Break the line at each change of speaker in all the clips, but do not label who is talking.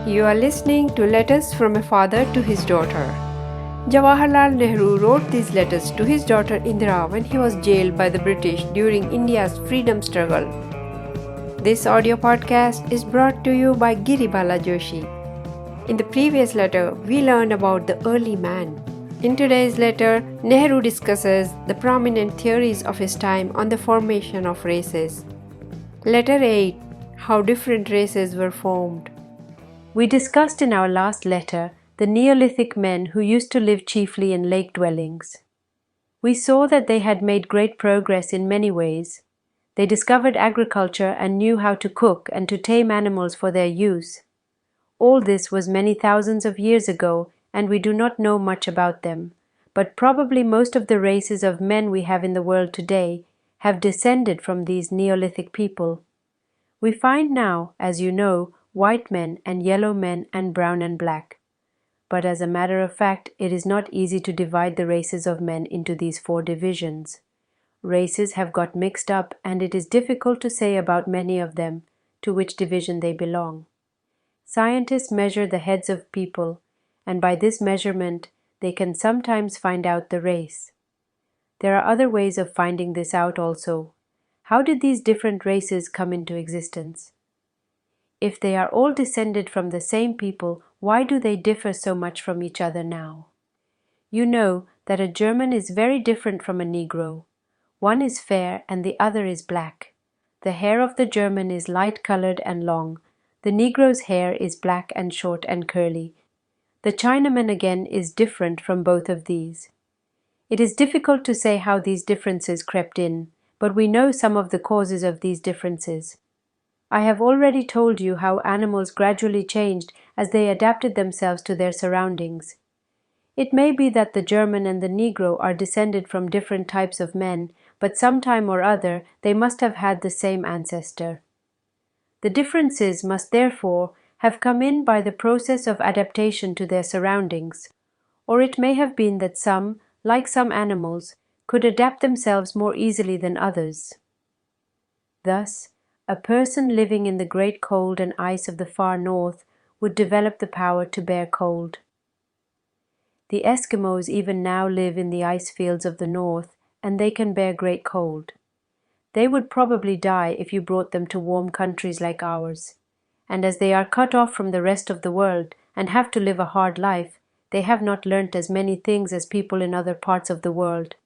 You are listening to Letters from a Father to His Daughter. Jawaharlal Nehru wrote these letters to his daughter Indira when he was jailed by the British during India's freedom struggle. This audio podcast is brought to you by Giribala Joshi. In the previous letter, we learned about the early man. In today's letter, Nehru discusses the prominent theories of his time on the formation of races. Letter 8. How different races were formed. We discussed in our last letter the Neolithic men who used to live chiefly in lake dwellings. We saw that they had made great progress in many ways. They discovered agriculture and knew how to cook and to tame animals for their use. All this was many thousands of years ago, and we do not know much about them, but probably most of the races of men we have in the world today have descended from these Neolithic people. We find now, as you know, white men and yellow men and brown and black. But as a matter of fact, it is not easy to divide the races of men into these 4 divisions. Races have got mixed up, and it is difficult to say about many of them to which division they belong. Scientists measure the heads of people, and by this measurement they can sometimes find out the race. There are other ways of finding this out also. How did these different races come into existence? If they are all descended from the same people, why do they differ so much from each other now? You know that a German is very different from a Negro. One is fair and the other is black. The hair of the German is light-colored and long. The Negro's hair is black and short and curly. The Chinaman again is different from both of these. It is difficult to say how these differences crept in, but we know some of the causes of these differences. I have already told you how animals gradually changed as they adapted themselves to their surroundings. It may be that the German and the Negro are descended from different types of men, but sometime or other they must have had the same ancestor. The differences must therefore have come in by the process of adaptation to their surroundings, or it may have been that some, like some animals, could adapt themselves more easily than others. Thus, a person living in the great cold and ice of the far north would develop the power to bear cold. The Eskimos even now live in the ice fields of the north, and they can bear great cold. They would probably die if you brought them to warm countries like ours, and as they are cut off from the rest of the world and have to live a hard life, they have not learnt as many things as people in other parts of the world.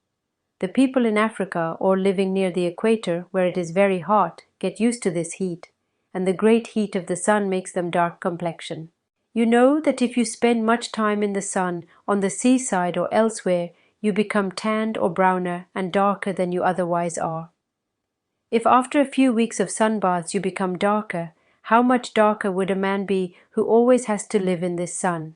The people in Africa or living near the equator, where it is very hot, get used to this heat, and the great heat of the sun makes them dark complexion. You know that if you spend much time in the sun, on the seaside or elsewhere, you become tanned or browner and darker than you otherwise are. If after a few weeks of sunbaths you become darker, how much darker would a man be who always has to live in this sun?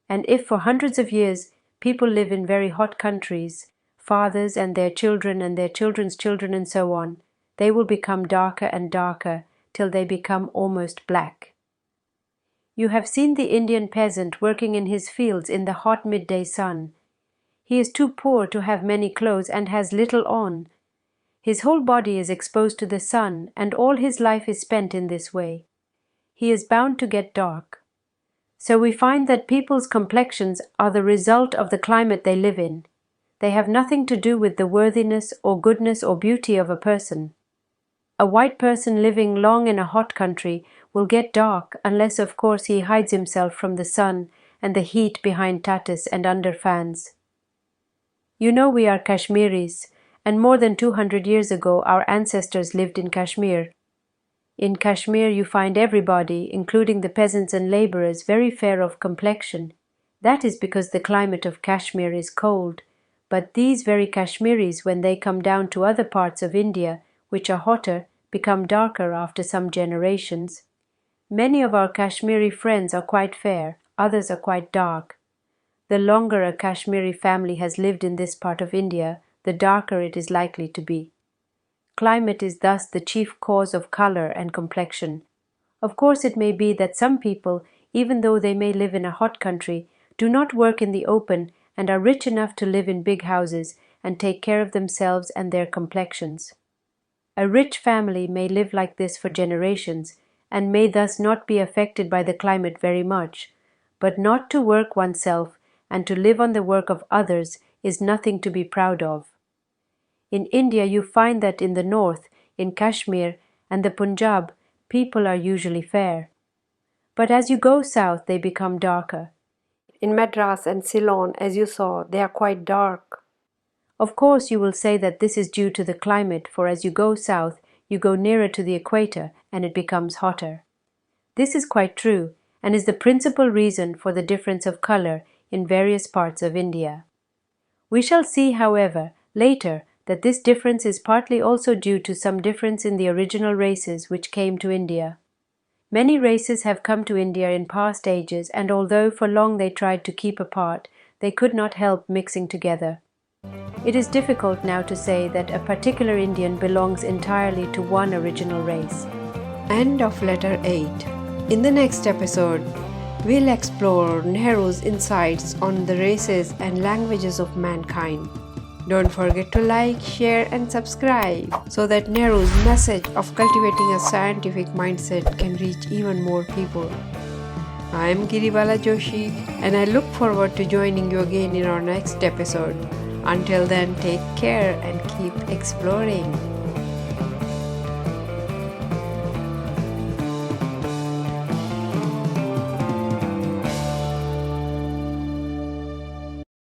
And if for hundreds of years people live in very hot countries, fathers and their children and their children's children and so on, they will become darker and darker till they become almost black. You have seen the Indian peasant working in his fields in the hot midday sun. He is too poor to have many clothes and has little on. His whole body is exposed to the sun, and all his life is spent in this way. He is bound to get dark. So we find that people's complexions are the result of the climate they live in. They have nothing to do with the worthiness or goodness or beauty of a person. A white person living long in a hot country will get dark unless of course he hides himself from the sun and the heat behind tattis and under fans. You know we are Kashmiris, and more than 200 years ago our ancestors lived in Kashmir. In Kashmir you find everybody, including the peasants and laborers, very fair of complexion. That is because the climate of Kashmir is cold. But these very Kashmiris, when they come down to other parts of India, which are hotter, become darker after some generations. Many of our Kashmiri friends are quite fair, others are quite dark. The longer a Kashmiri family has lived in this part of India, the darker it is likely to be. Climate is thus the chief cause of color and complexion. Of course it may be that some people, even though they may live in a hot country, do not work in the open and are rich enough to live in big houses and take care of themselves and their complexions. A rich family may live like this for generations, and may thus not be affected by the climate very much. But not to work oneself and to live on the work of others is nothing to be proud of. In India you find that in the north, in Kashmir and the Punjab, people are usually fair. But as you go south they become darker. In Madras and Ceylon, as you saw, they are quite dark. Of course you will say that this is due to the climate, for as you go south, you go nearer to the equator and it becomes hotter. This is quite true and is the principal reason for the difference of color in various parts of India. We shall see, however, later that this difference is partly also due to some difference in the original races which came to India. Many races have come to India in past ages, and although for long they tried to keep apart, they could not help mixing together. It is difficult now to say that a particular Indian belongs entirely to one original race. End of letter 8. In the next episode, we'll explore Nehru's insights on the races and languages of mankind. Don't forget to like, share and subscribe so that Nehru's message of cultivating a scientific mindset can reach even more people. I'm Giribala Joshi and I look forward to joining you again in our next episode. Until then, take care and keep exploring.